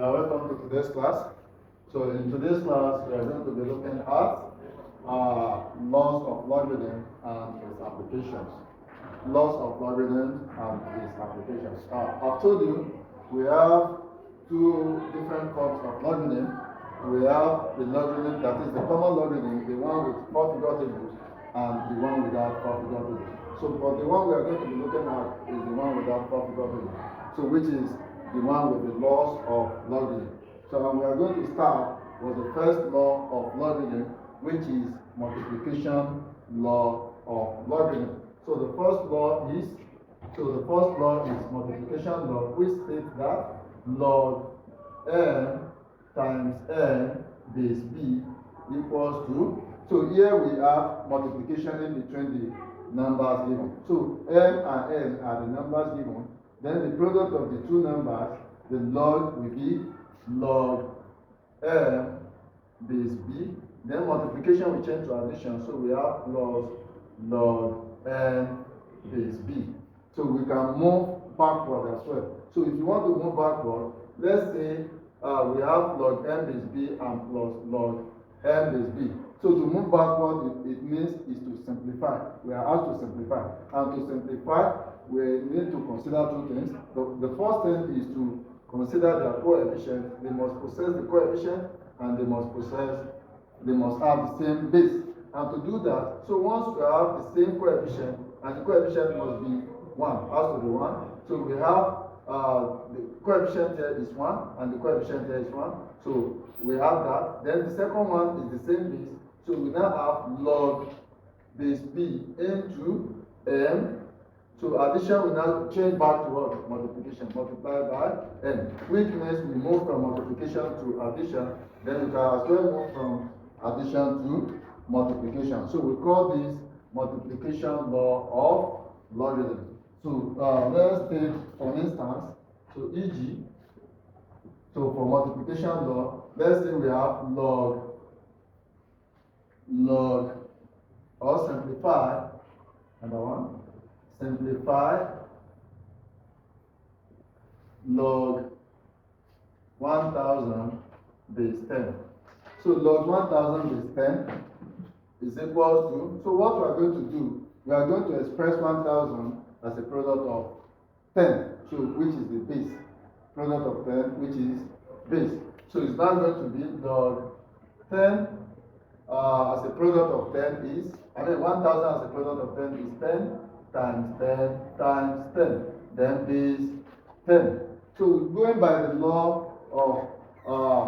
Welcome to today's class. So in today's class, we are going to be looking at laws of logarithm and its applications. Laws of logarithm and its applications. I've told you we have two different forms of logarithm. We have the logarithm that is the common logarithm, the one with 4 figure tables, and the one without 4 figure tables. So, but the one we are going to be looking at is the one without 4 figure tables. So, which is the one with the laws of logarithm. So we are going to start with the first law of logarithm, which is multiplication law of logarithm. So the first law is multiplication law, which states that log n times n base b equals to. So here we have multiplication in between the numbers given. So m and n are the numbers given. Then the product of the two numbers, the log will be log m base b. Then multiplication will change to addition. So we have plus log n base b. So we can move backward as well. So if you want to move backward, let's say we have log m base b and plus log m base b. So to move backward, it means is to simplify. We are asked to simplify. And to simplify, we need to consider two things. The first thing is to consider their coefficients. They must possess the coefficient and they must have the same base. And to do that, so once we have the same coefficient, and the coefficient must be 1, has to be 1. So we have the coefficient here is 1 and the coefficient here is 1. So we have that. Then the second one is the same base. So we now have log base b into m. So addition will now change back to what? Multiplication, multiplied by n. Which means we move from multiplication to addition. Then we can as well move from addition to multiplication. So we call this multiplication law of logarithm. So let's take for instance, so e.g. So for multiplication law, let's say we have log or simplify, number one, simplify log 1000 base 10. So log 1000 base 10 is equals to, so what we are going to do, we are going to express 1000 as a product of 10, so which is the base, product of 10, which is base. So it's now going to be log 10 as a product of 10 is, 1000 as a product of 10 is 10 times 10 times 10, then base 10. So going by the law of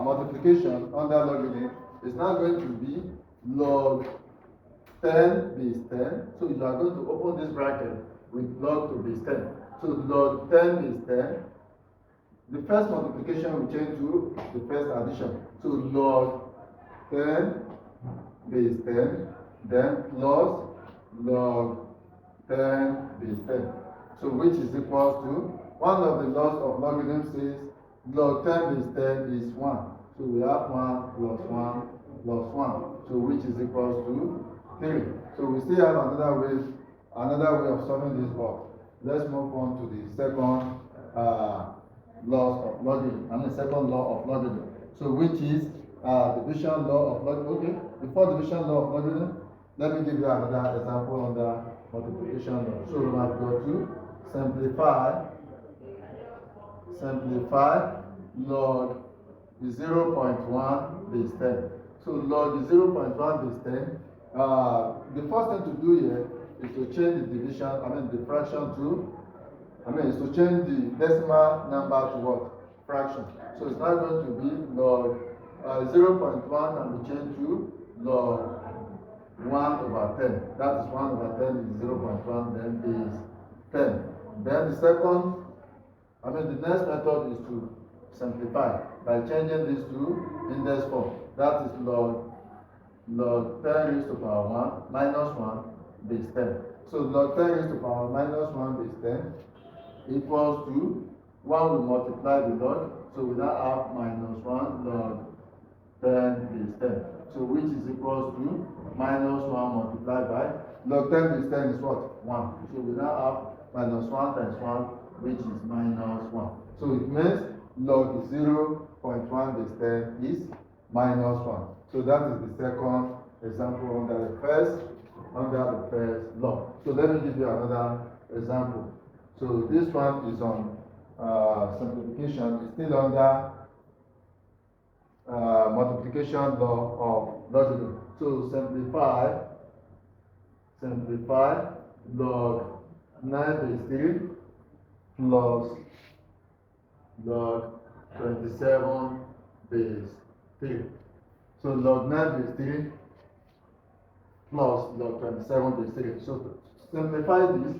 multiplication under logarithm, it's now going to be log 10 base 10. So you are going to open this bracket with log to base 10. So log 10 base 10. The first multiplication will change to the first addition. So log 10 base 10, then plus log 10 base 10. So which is equals to, one of the laws of logarithm says log 10 base 10 is 1. So we have 1 plus 1 plus 1. So which is equals to 3. So we still have another way of solving this problem. Let's move on to the second laws of logarithm, second law of logarithm. So which is division law of logarithm. Okay, before division law of logarithm, let me give you another example under multiplication law. So we have got to simplify log 0.1 base 10. So log 0.1 base 10. The first thing to do here is to change the division, the fraction to, is to change the decimal number to what? Fraction. So it's now going to be log 0.1 and we change to log 1 over 10. That is 1 over 10 is 0.1, then is 10. Then the second, the next method is to simplify by changing this to index form. That is log 10 raised to power 1 minus 1 base 10. So log 10 raised to power minus 1 base 10 equals to 1 will multiply the log. So we now have minus 1 log 10 base 10. So which is equals to minus 1 multiplied by log 10 base 10 is what? 1. So we now have minus 1 times 1, which is minus 1. So it means log 0 0.1 base 10 is minus 1. So that is the second example under the first law. So let me give you another example. So this one is on simplification. It's still under multiplication law of logarithm. So simplify log 9 base 3 plus log 27 base 3. So log 9 base 3 plus log 27 base 3. So to simplify this,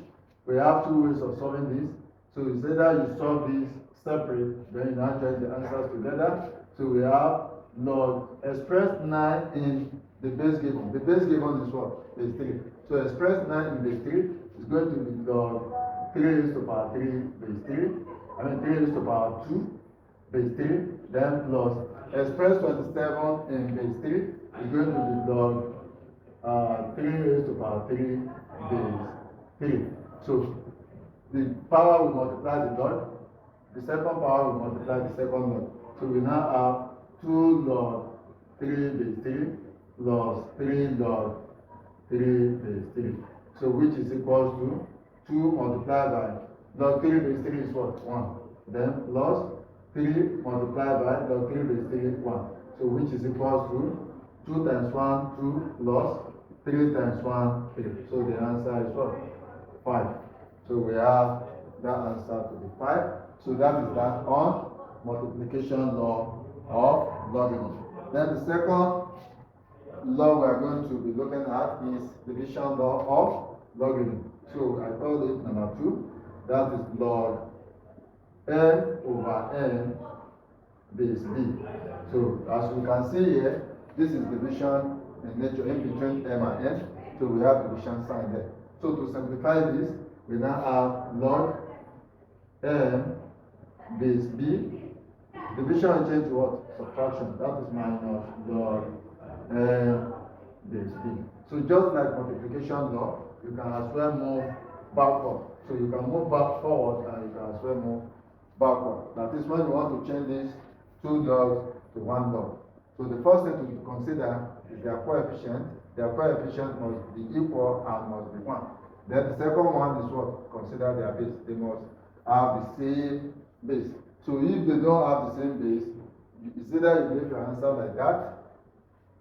we have two ways of solving this. So it's either you solve this separate, then you now join the answers together. So we have log express 9 in the base given. The base given is what? Base 3. So express 9 in base 3 is going to be log 3 raised to the power 3 base 3. 3 raised to the power 2 base 3. Then plus express 27 in base 3 is going to be log 3 raised to the power 3 base 3. So the power will multiply the log. The second power will multiply the second log. So we now have 2 log 3 base 3 plus 3 log 3 base 3. So which is equals to 2 multiplied by log 3 base 3 is what? 1. Then plus 3 multiplied by log 3 base 3 is 1. So which is equals to 2 times 1, 2 plus 3 times 1, 3. So the answer is what? 5. So we have that answer to be 5. So that is that on multiplication law of logarithm. Then the second law we are going to be looking at is division law of logarithm. So I call it number 2. That is log n over n base b. So as we can see here, this is division in nature in between m and n. So we have division sign there. So to simplify this, we now have log m base b. Division will change to what? Subtraction. That is minus log m base b. So just like multiplication law, you can as well move backward. So you can move back forward and you can as well move backward. That is when you want to change this 2 logs to 1 log. So the first thing to consider is their coefficient. Their coefficient must be equal and must be 1. Then the second one is what? Consider their base. They must have the same base. So if they don't have the same base, it's either you make your answer like that,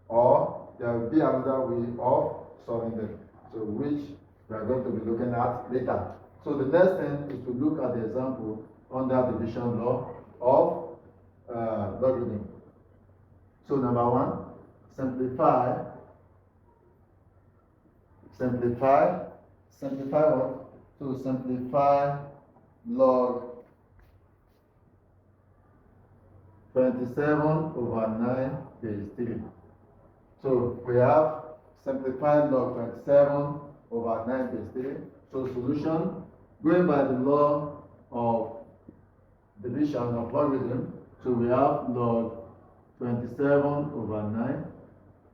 or there will be another way of solving them. So which we are going to be looking at later. So the next thing is to look at the example under division law of logarithm. So number 1, simplify what? So simplify log 27 over 9 base 3. So we have simplified log 27 over 9 base 3. So solution, going by the law of division of logarithm, so we have log 27 over 9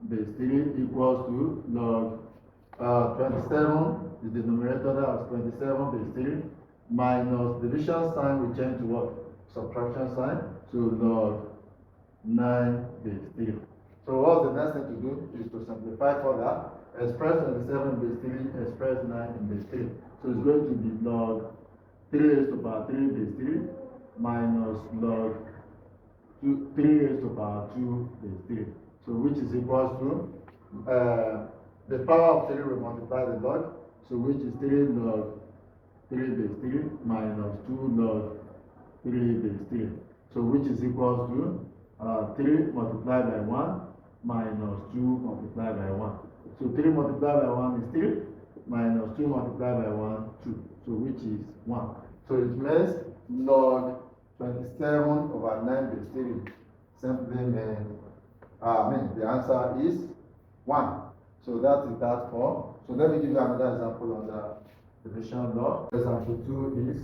base 3 equals to log 27 is the numerator, that is 27 base 3 minus division sign will change to what? Subtraction sign. So log 9 base 3. So what the next thing to do is to simplify further. Express 27 base 3, express 9 in base 3. So it's going to be log 3 raised to power 3 base 3 minus log 3 raised to power 2 base 3. So which is equals to the power of 3 will multiply the log. So which is 3 log 3 base 3 minus 2 log 3 base 3. So which is equals to 3 multiplied by 1 minus 2 multiplied by 1. So 3 multiplied by 1 is 3 minus 2 multiplied by 1, 2. So which is 1. So it means log 27 over 9 base 3 simply means, the answer is 1. So that is that for. So let me give you another example on the division law. Example 2 is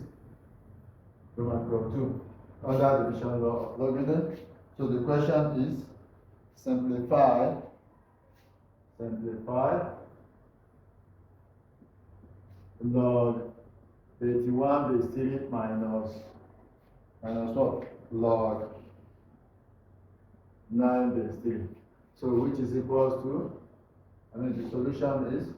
Roman 2 under division law of logarithm. So the question is simplify log 81 base 3 minus what? Log 9 base 3. So which is equals to, the solution is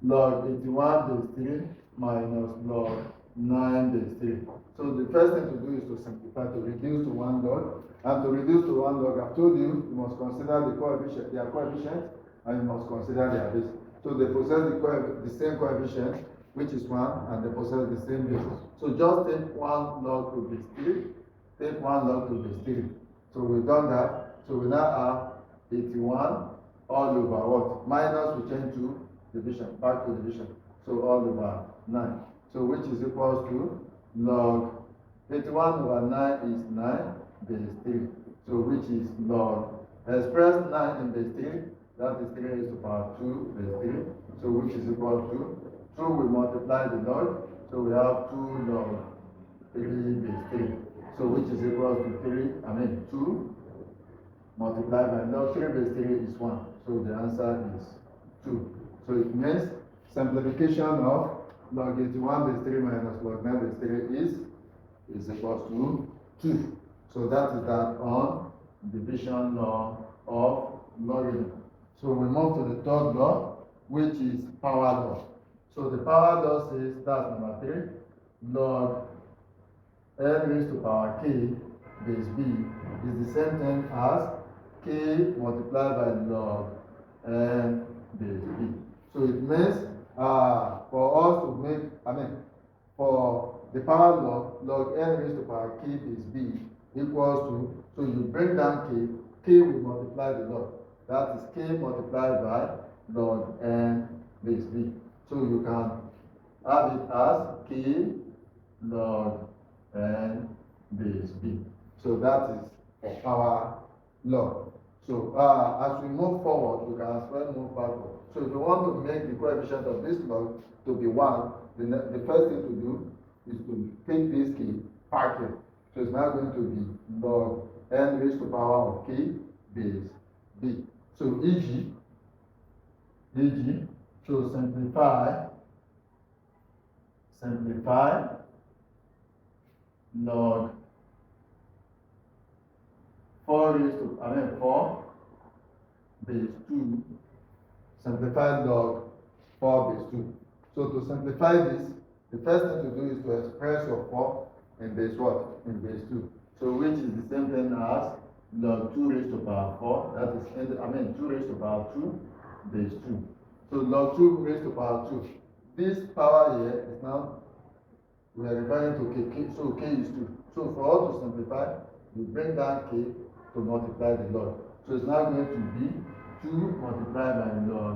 log 81 base 3 minus log 9 base 3. So the first thing to do is to simplify, to reduce to one log. And to reduce to one log, I've told you, you must consider their coefficient, and you must consider their base. So they possess the same coefficient, which is 1, and they possess the same base. So just take 1 log to base 3, take 1 log to base 3. So we've done that. So we now have 81 all over what? Minus we change to division, back to division. So all over 9. So which is equals to log 81 over 9 is 9 base 3. So which is log, express 9 in base 3, that is 3 raised to the power 2 base 3. So which is equal to 2 we multiply the log. So we have 2 log 3 base 3. So which is equal to 2 multiplied by log 3 base 3 is 1. So the answer is 2. So it means simplification of log 81 base 3 minus log 9 base 3 is equals to 2. So that is that on division law of logarithm. So we move to the third law, which is power law. So the power law says, that's number 3, log n raised to power k base b is the same thing as k multiplied by log n base b. So it means for us to make, for the power law, log n raised to power k base b equals to, so you bring down k will multiply the log. That is k multiplied by log n base b. So you can have it as k log n base b. So that is for power law. So as we move forward, we can as well move backward. So if you want to make the coefficient of this log to be 1, the first thing to do is to take this k, park it. So it's now going to be log n raised to the power of k base b. So e.g., so simplify log 4 raised to 4 base 2, simplify log 4 base 2. So to simplify this, the first thing to do is to express your 4 in base what? In base 2. So which is the same thing as log 2 raised to power 4, that is 2 raised to power 2 base 2. So log 2 raised to power 2. This power here is now, we are referring to k, so k is 2. So for us to simplify, we bring down k to multiply the log. So it's now going to be 2 multiplied by log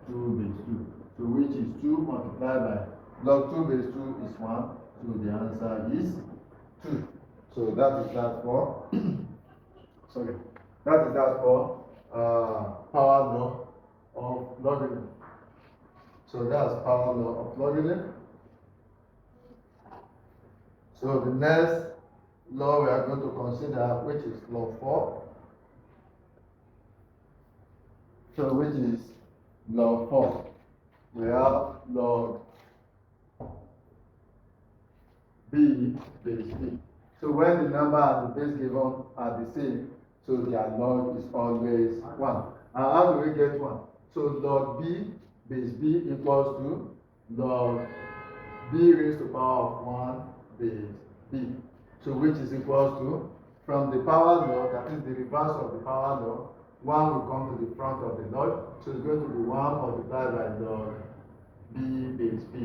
2 base 2. So which is 2 multiplied by log 2 base 2 is 1. So the answer is 2. So that is that for, that is that for power law of logarithm. So that's power law of logarithm. So the next law we are going to consider, which is law 4. So which is law 4. We have log b base b. So when the number and the base given are the same, so their log is always 1. And how do we get 1? So log b base b equals to log b raised to the power of 1 base b. So which is equals to, from the power law, that is the reverse of the power law, 1 will come to the front of the log. So it's going to be 1 multiplied by log b base b.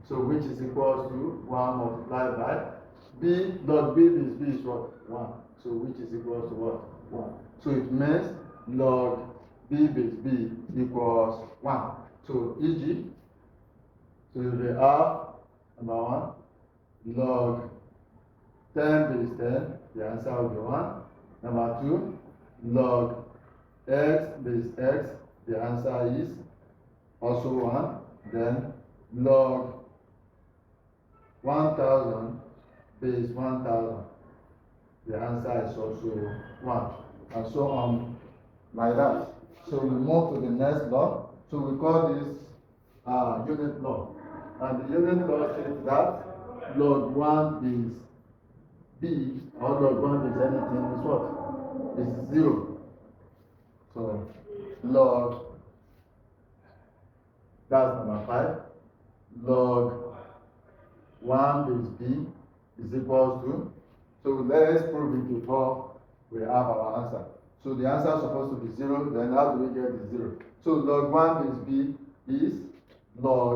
So which is equals to 1 multiplied by b, log b base b is what? 1. So which is equals to what? 1. So it means log b base b equals 1. So e.g., so we have number 1, log 10 base 10, the answer will be 1. Number 2, log x base x, the answer is also 1. Then log 1000 base 1000, the answer is also 1. And so on like that. So we move to the next law. So we call this unit law. And the unit law says that log 1 base b or log 1 base anything is what? Is 0. So log, that's number 5. Log 1 base b is equals to, so let's prove it before we have our answer. So the answer is supposed to be 0, then how do we get the 0? So log 1 base b is log,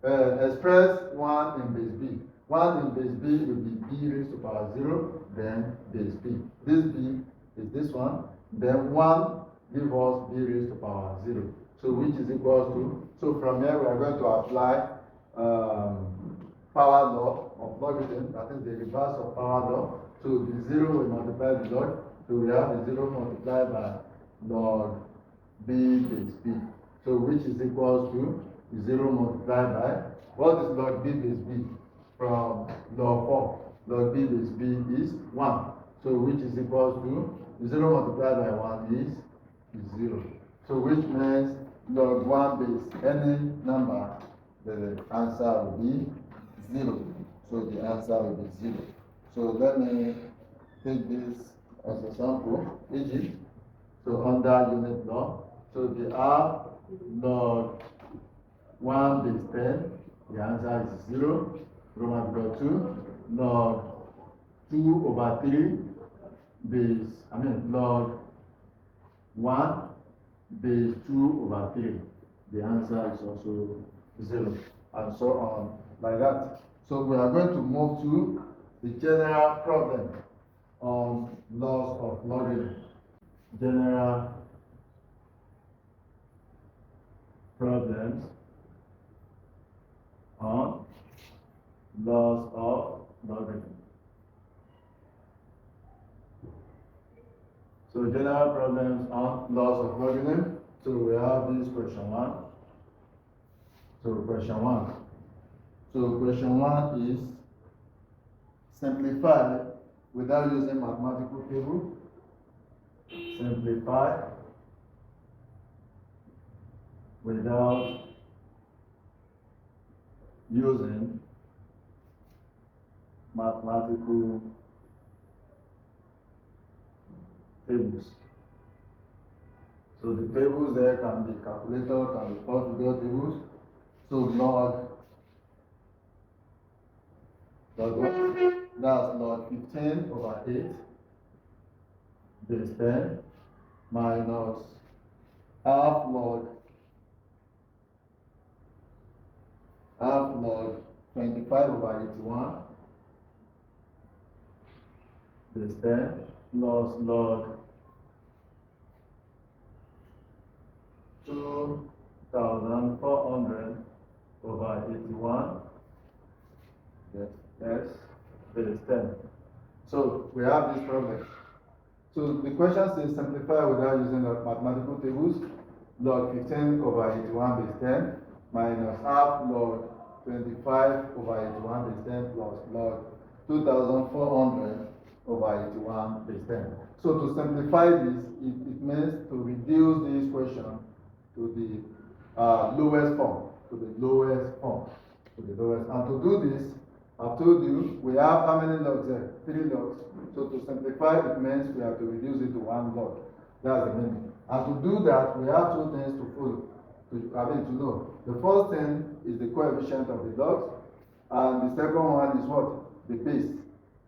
express 1 in base b. 1 in base b will be b raised to power 0, then base b. This b is this one, then 1 gives us b raised to power 0. So which is equals to, so from here we are going to apply power law of logarithm, that is the reverse of power law. So the 0 will multiply the log, so we have the 0 multiplied by log b base b. So which is equals to 0 multiplied by, what is log b base b? From log 4, log b base b is 1. So which is equals to 0 multiplied by 1 is 0. So which means log 1 base any number, the answer will be 0. So the answer will be 0. So let me take this as a sample, e.g. So under unit law, so the r log 1 base 10, the answer is 0. Roman number 2, log 2 over 3 base, log 1 base 2 over 3. The answer is also 0, and so on like that. So we are going to move to the general problem on laws of logarithm. General problems on laws of logarithm. So general problems on laws of logarithm. So we have this question 1. So question 1. So question 1 is simplify without using mathematical table. Simplify without using mathematical tables. So the tables there can be calculator, can be four-figure tables. So log, that's log 15 over 8 base 10 minus half log 25 over 81 base 10 plus log 2400 over 81 yes base 10. So we have this problem. So the question says simplify without using mathematical tables. Log 15 over 81 base 10 minus half log 25 over 81 base 10 plus log 2400 over 81 base 10. So to simplify this, it means to reduce this question to the lowest form, and to do this, I've told you we have how many logs there? 3 logs. So to simplify, it means we have to reduce it to 1 log. That's the meaning. And to do that, we have 2 things to follow. To know. The first thing is the coefficient of the logs, and the second one is what? The base.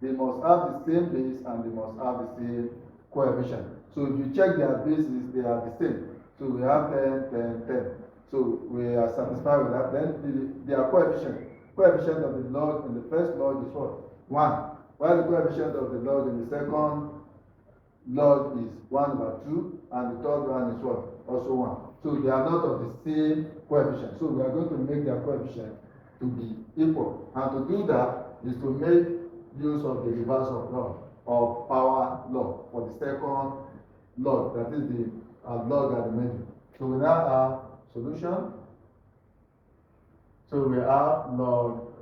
They must have the same base and they must have the same coefficient. So if you check their bases, they are the same. So we have 10, 10, 10. So we are satisfied with that. Then their coefficient of the log in the first log is what? 1. While the coefficient of the log in the second log is 1 over 2, and the third one is what? Also 1. So they are not of the same coefficient. So we are going to make their coefficient to be equal. And to do that is to make use of the reverse of law, of power law, for the second log, that is the log at the middle. So we now have solution. So we have log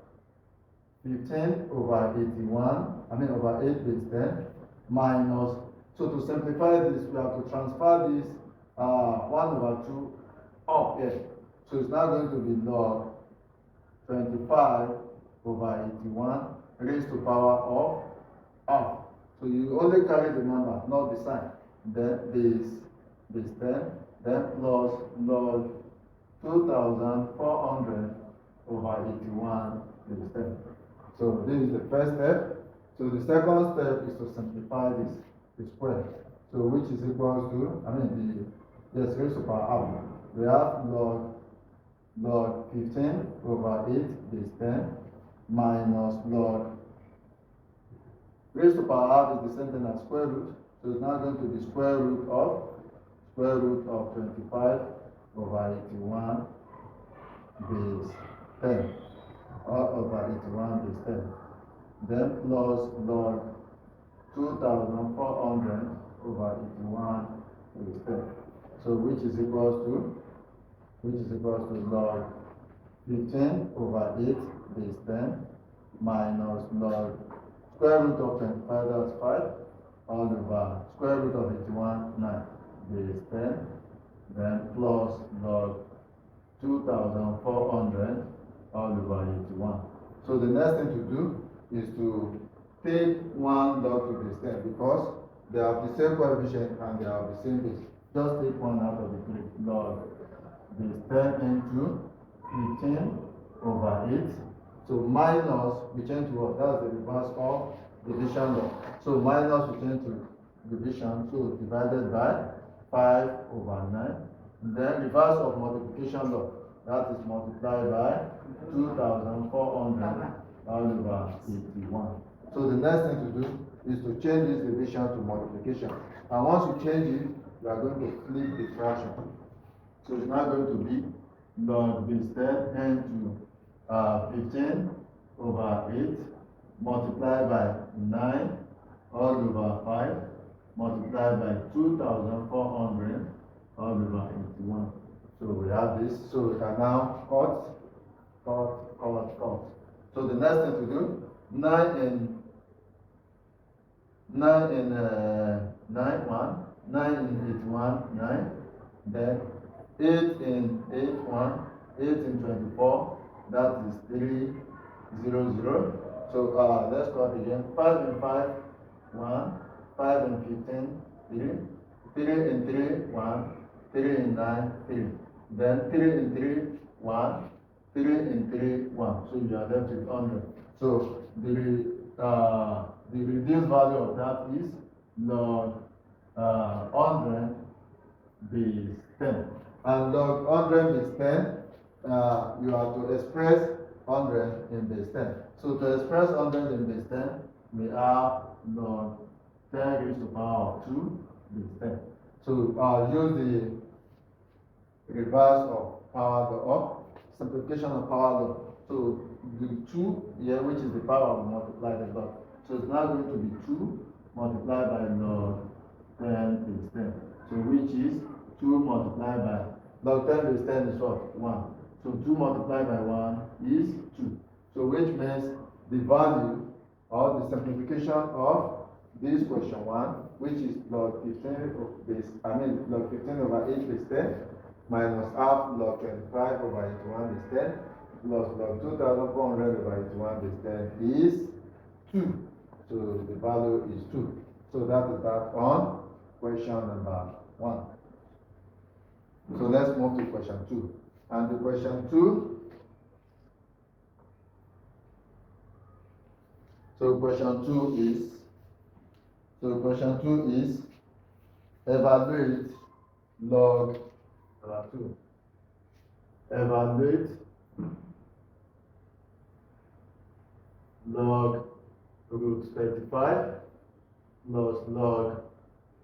15 over 81, over 8 base 10, minus, so to simplify this, we have to transfer this 1 over 2 up here. So it's now going to be log 25 over 81 raised to power of half. So you only carry the number, not the sign. Then base 10, then plus log 2,400 over 81 base 10. So this is the first step. So the second step is to simplify this, the square. So which is equals to, raised to power half. We have log 15 over 8 base 10 minus log raised to power half is the same thing as square root. So it's now going to be square root of 25 over 81 base 10 or over 81 base 10. Then plus log 2,400 over 81 base 10. So which is equals to log 15 over 8 base 10 minus log square root of 25, that's 5, all over square root of 81, 9 base 10, then plus log 2,400 all over 81. So the next thing to do is to take one log to base 10 because they have the same coefficient and they have the same base. Just take one out of the 3 log base 10 into 15 over 8. So minus, we change to what? That's the reverse of division law. So minus we change to division, so divided by 5 over 9. And then reverse of multiplication law, that is multiplied by 2,400 all over 81. So the next thing to do is to change this division to multiplication. And once you change it, you are going to flip the fraction. So it's now going to be log base 10 into 15 over 8 multiplied by 9 all over 5 multiplied by 2,400 all over 81. So we have this. So we can now cut. So the next thing to do, 9 in 81, 9. Then 8 in 81, 8 in 24, that is 300. So let's cut again. 5 in 5, 1. 5 in 15, 3. 3 in 3, 1. 3 in 9, 3. Then 3 in 3, 1. 3 in 3, 1. So you are left with 100. So the reduced value of that is log 100 base 10. And log 100 base 10, you have to express 100 in base 10. So to express 100 in base 10, we have log 10 raised to the power of 2 base 10. So use the reverse of power law, simplification of power law. So the 2 here, which is the power of multiply the log. So it's now going to be 2 multiplied by log 10 base 10. So which is 2 multiplied by log 10 base 10 is what? 1. So 2 multiplied by 1 is 2. So which means the value or the simplification of this question 1, which is log 15 log 15 over 8 base 10 minus half log 25 over 81 base 10 plus log 2,400 over 81 base 10 is 2. So the value is 2. So that is that on question number 1. So let's move to question 2. And the question 2. So question 2 is evaluate log 2. Evaluate log root 35 plus log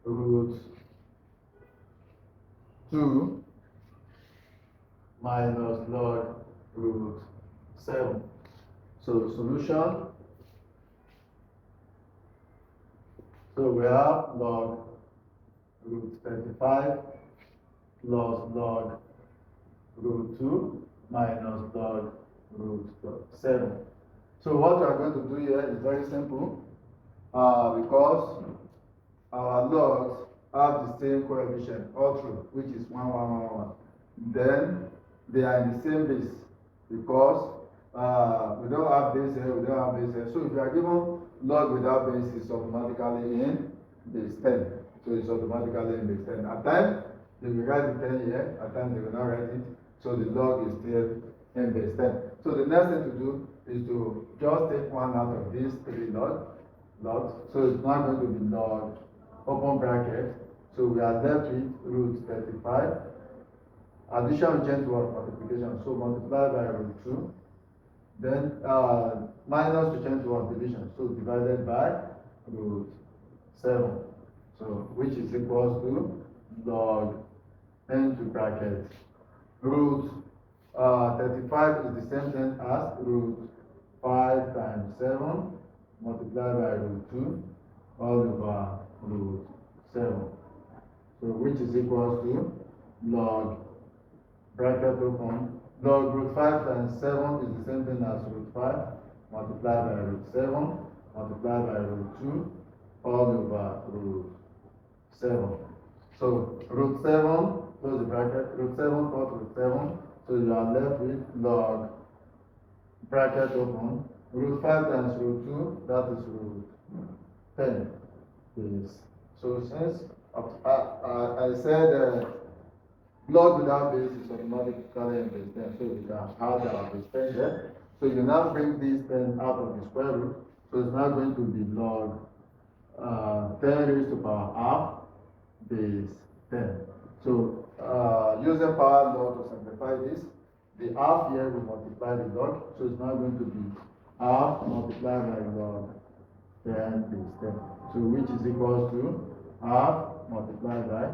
root 2 minus log root 7. So solution. So we have log root 35 plus log root 2 minus log root 7. So what we are going to do here is very simple because our logs have the same coefficient all through, which is 1, 1, 1, 1. Then they are in the same base because we don't have base here, we don't have base here. So if you are given log without base, it's automatically in base 10. So it's automatically in base 10. At times, they will write the 10 here, at times they will not write it. So the log is still in base 10. So the next thing to do is to just take one out of these three logs. So it's not going to be log, open bracket. So we are left with root 35. Addition will change to what? Multiplication. So multiply by root 2. Then minus will change to what? Division. So divided by root 7. So which is equals to log into bracket. Root 35 is the same thing as root 5 times 7 multiplied by root 2 all over root 7. So which is equals to log bracket open. Log root 5 times 7 is the same thing as root 5 multiplied by root 7 multiplied by root 2 all over root 7. So root 7, close the bracket, root 7 plus root 7. So you are left with log bracket open. Root 5 times root 2, that is root 10. Yes. So since I said log without base is automatically in base 10, so we can add our base 10 there. So you now bring this 10 out of the square root, so it's now going to be log 10 raised to power half base 10. So using power law to simplify this, the half here will multiply the log, so it's now going to be half multiplied by log 10 base 10. So which is equals to half multiplied by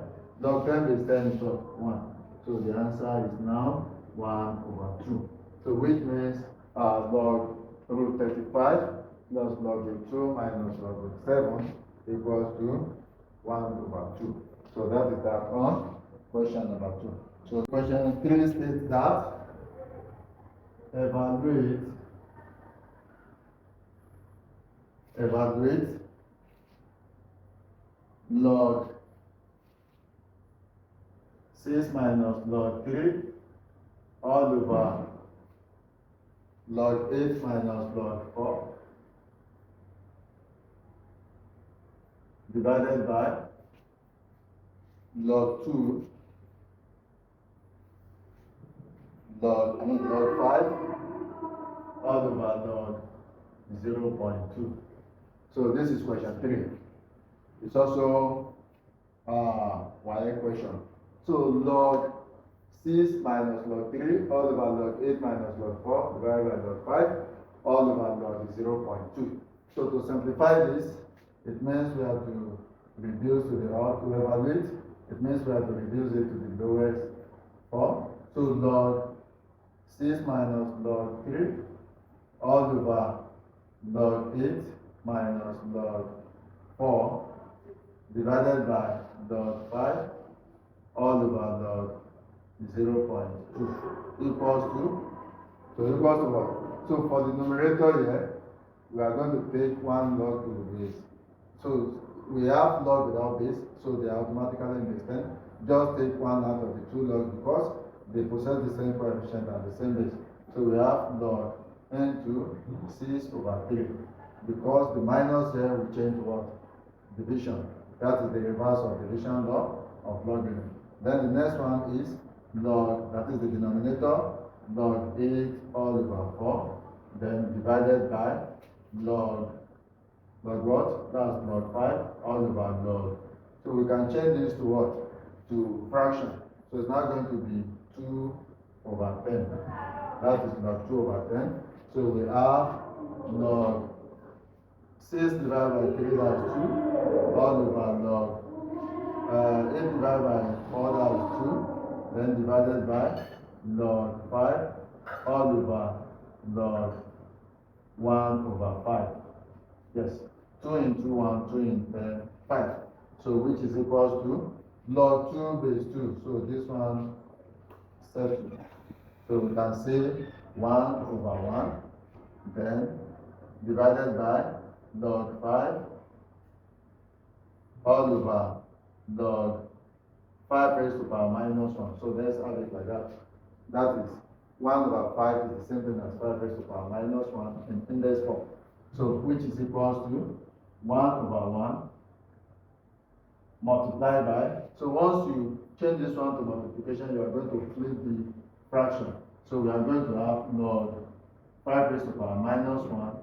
log 10 base 10 is what? 1. So the answer is now 1 over 2. So which means log root 35 plus log root 2 minus log root 7 equals to 1 over 2. So that is that on question number 2. So question 3 states that evaluate log 6 minus log 3 all over log 8 minus log 4 divided by log 2 log 5 all over log 0.2. So this is question 3. It's also YA question. So log 6 minus log 3 all over log 8 minus log 4 divided by log 5 all over log 0.2. So to simplify this, it means we have to reduce to the to evaluate. It means we have to reduce it to the lowest form. So log 6 minus log 3 all over log 8 minus log 4 divided by log 5 all over log 0.2 equals to what? So for the numerator here, we are going to take one log to the base. So we have log without base, so they are automatically in base 10. Just take one out of the two logs because they possess the same coefficient and the same base. So we have log into 6 over 3. Because the minus here will change what? Division. That is the reverse of division law of logarithm. Then the next one is log, that is the denominator, log 8 all over 4, then divided by log what? That's log 5 all over log. So we can change this to what? To fraction. So it's not going to be 2 over 10. That is log 2 over 10. So we have log 6 divided by 3, that's 2, all over log 8 divided by 4, that's 2, then divided by log 5, all over log 1 over 5. Yes, 2 into 1, 2 into 5. So which is equals to log 2 base 2. So this one settled. So we can say 1 over 1, then divided by log 5 all over log 5 raised to power minus 1. So let's have it like that. That is 1 over 5 is the same thing as 5 raised to the power minus 1 in index form. So which is equals to 1 over 1 multiplied by, so once you change this one to multiplication, you are going to flip the fraction. So we are going to have log 5 raised to the power minus 1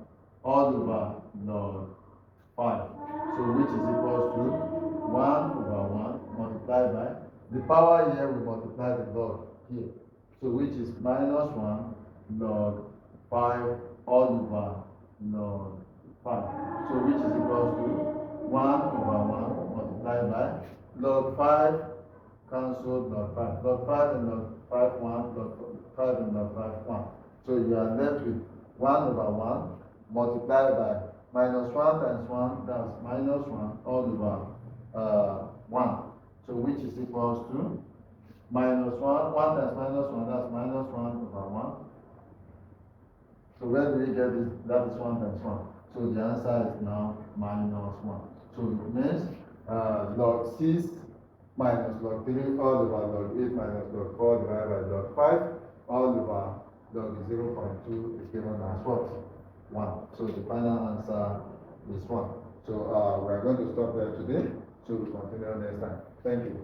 all over log 5. So which is equals to 1 over 1 multiplied by, the power here will multiply the log here. So which is minus 1 log 5 all over log 5. So which is equals to 1 over 1 multiplied by log 5 cancelled log 5. Log 5 and log 5 1, log 5 and log 5 1. So you are left with 1 over 1 multiplied by minus 1 times 1, that's minus 1 all over 1. So which is equals to minus 1, 1 times minus 1, that's minus 1 over 1. So where do we get this? That is 1 times 1. So the answer is now minus 1. So it means log 6 minus log 3 all over log 8 minus log 4 divided by log 5 all over log 0.2 is given as what? 1. So the final answer is 1. So we are going to stop there today. So we'll continue next time. Thank you.